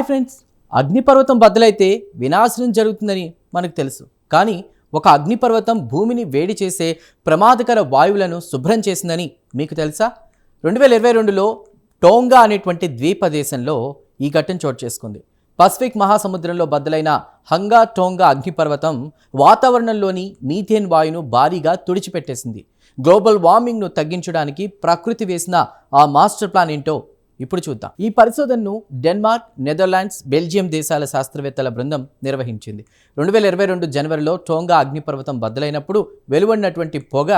Hi friends, అగ్నిపర్వతం బద్దలైతే వినాశనం జరుగుతుందని మనకు తెలుసు. కానీ ఒక అగ్నిపర్వతం భూమిని వేడి చేసే ప్రమాదకర వాయువులను శుభ్రం చేసిందని మీకు తెలుసా? 2022లో టోంగా అనేటువంటి ద్వీప దేశంలో ఈ ఘటన చోటు చేసుకుంది. పసిఫిక్ మహాసముద్రంలో బద్దలైన హంగా టోంగా అగ్నిపర్వతం వాతావరణంలోని మీథేన్ వాయువును భారీగా తుడిచిపెట్టేసింది. గ్లోబల్ వార్మింగ్ను తగ్గించడానికి ప్రకృతి వేసిన ఆ మాస్టర్ ప్లాన్ ఏంటో ఇప్పుడు చూద్దాం. ఈ పరిశోధనను డెన్మార్క్, నెదర్లాండ్స్, బెల్జియం దేశాల శాస్త్రవేత్తల బృందం నిర్వహించింది. 2022 జనవరిలో టోంగా అగ్నిపర్వతం బద్దలైనప్పుడు వెలువడినటువంటి పొగ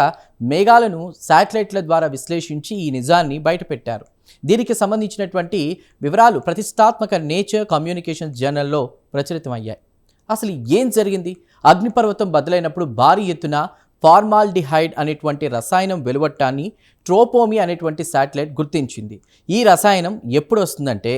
మేఘాలను శాటిలైట్ల ద్వారా విశ్లేషించి ఈ నిజాన్ని బయటపెట్టారు. దీనికి సంబంధించినటువంటి వివరాలు ప్రతిష్టాత్మక నేచర్ కమ్యూనికేషన్ జర్నల్లో ప్రచురితమయ్యాయి. అసలు ఏం జరిగింది? అగ్నిపర్వతం బద్దలైనప్పుడు భారీ ఎత్తున ఫార్మాల్డిహైడ్ అనేటువంటి రసాయనం వెలువట్టాన్ని ట్రోపోమి అనేటువంటి శాటిలైట్ గుర్తించింది. ఈ రసాయనం ఎప్పుడు వస్తుందంటే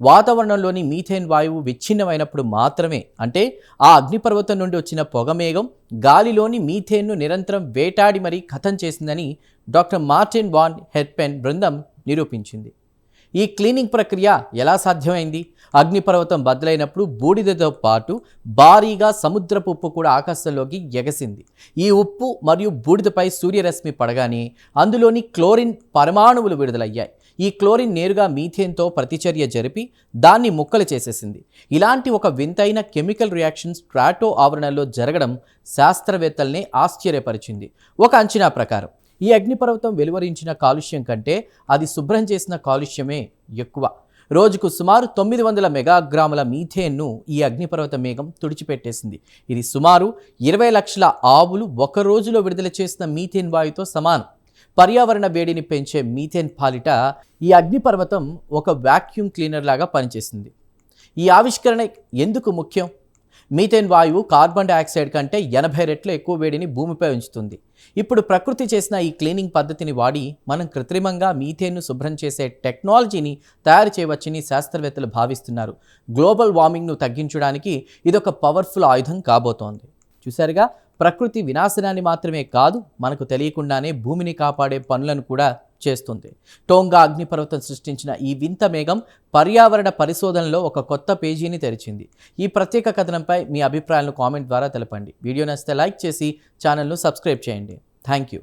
వాతావరణంలోని మీథేన్ వాయువు విచ్ఛిన్నమైనప్పుడు మాత్రమే. అంటే ఆ అగ్నిపర్వతం నుండి వచ్చిన పొగమేఘం గాలిలోని మీథేన్ను నిరంతరం వేటాడి మరీ ఖతం చేసిందని డాక్టర్ మార్టిన్ వాన్ హెర్పెన్ బృందం నిరూపించింది. ఈ క్లీనింగ్ ప్రక్రియ ఎలా సాధ్యమైంది? అగ్నిపర్వతం బద్దలైనప్పుడు బూడిదతో పాటు భారీగా సముద్రపు ఉప్పు కూడా ఆకాశంలోకి ఎగసింది. ఈ ఉప్పు మరియు బూడిదపై సూర్యరశ్మి పడగానే అందులోని క్లోరిన్ పరమాణువులు విడుదలయ్యాయి. ఈ క్లోరిన్ నేరుగా మీథేన్తో ప్రతిచర్య జరిపి దాన్ని ముక్కలు చేసేసింది. ఇలాంటి ఒక వింతైన కెమికల్ రియాక్షన్ స్ట్రాటో ఆవరణలో జరగడం శాస్త్రవేత్తల్ని ఆశ్చర్యపరిచింది. ఒక అంచనా ప్రకారం ఈ అగ్నిపర్వతం వెలువరించిన కాలుష్యం కంటే అది శుభ్రం చేసిన కాలుష్యమే ఎక్కువ. రోజుకు సుమారు 900 మెగాగ్రాముల మీథేన్ను ఈ అగ్నిపర్వత మేఘం తుడిచిపెట్టేసింది. ఇది సుమారు 20 లక్షల ఆవులు ఒక రోజులో విడుదల చేసిన మీథేన్ వాయువుతో సమానం. పర్యావరణ వేడిని పెంచే మీథేన్ పాలిట ఈ అగ్నిపర్వతం ఒక వాక్యూమ్ క్లీనర్ లాగా పనిచేసింది. ఈ ఆవిష్కరణ ఎందుకు ముఖ్యం? మీథేన్ వాయువు కార్బన్ డైఆక్సైడ్ కంటే 80 రెట్లు ఎక్కువ వేడిని భూమిపై ఉంచుతుంది. ఇప్పుడు ప్రకృతి చేసిన ఈ క్లీనింగ్ పద్ధతిని వాడి మనం కృత్రిమంగా మీథేన్ను శుభ్రం చేసే టెక్నాలజీని తయారు చేయవచ్చని శాస్త్రవేత్తలు భావిస్తున్నారు. గ్లోబల్ వార్మింగ్ను తగ్గించడానికి ఇదొక పవర్ఫుల్ ఆయుధం కాబోతోంది. చూసారుగా, ప్రకృతి వినాశనాన్ని మాత్రమే కాదు, మనకు తెలియకుండానే భూమిని కాపాడే పనులను కూడా చేస్తుంది. టోంగా అగ్నిపర్వతం సృష్టించిన ఈ వింత మేఘం పర్యావరణ పరిశోధనలో ఒక కొత్త పేజీని తెరిచింది. ఈ ప్రత్యేక కథనంపై మీ అభిప్రాయాలను కామెంట్ ద్వారా తెలపండి. వీడియో నచ్చితే లైక్ చేసి ఛానల్ను సబ్స్క్రైబ్ చేయండి. Thank you.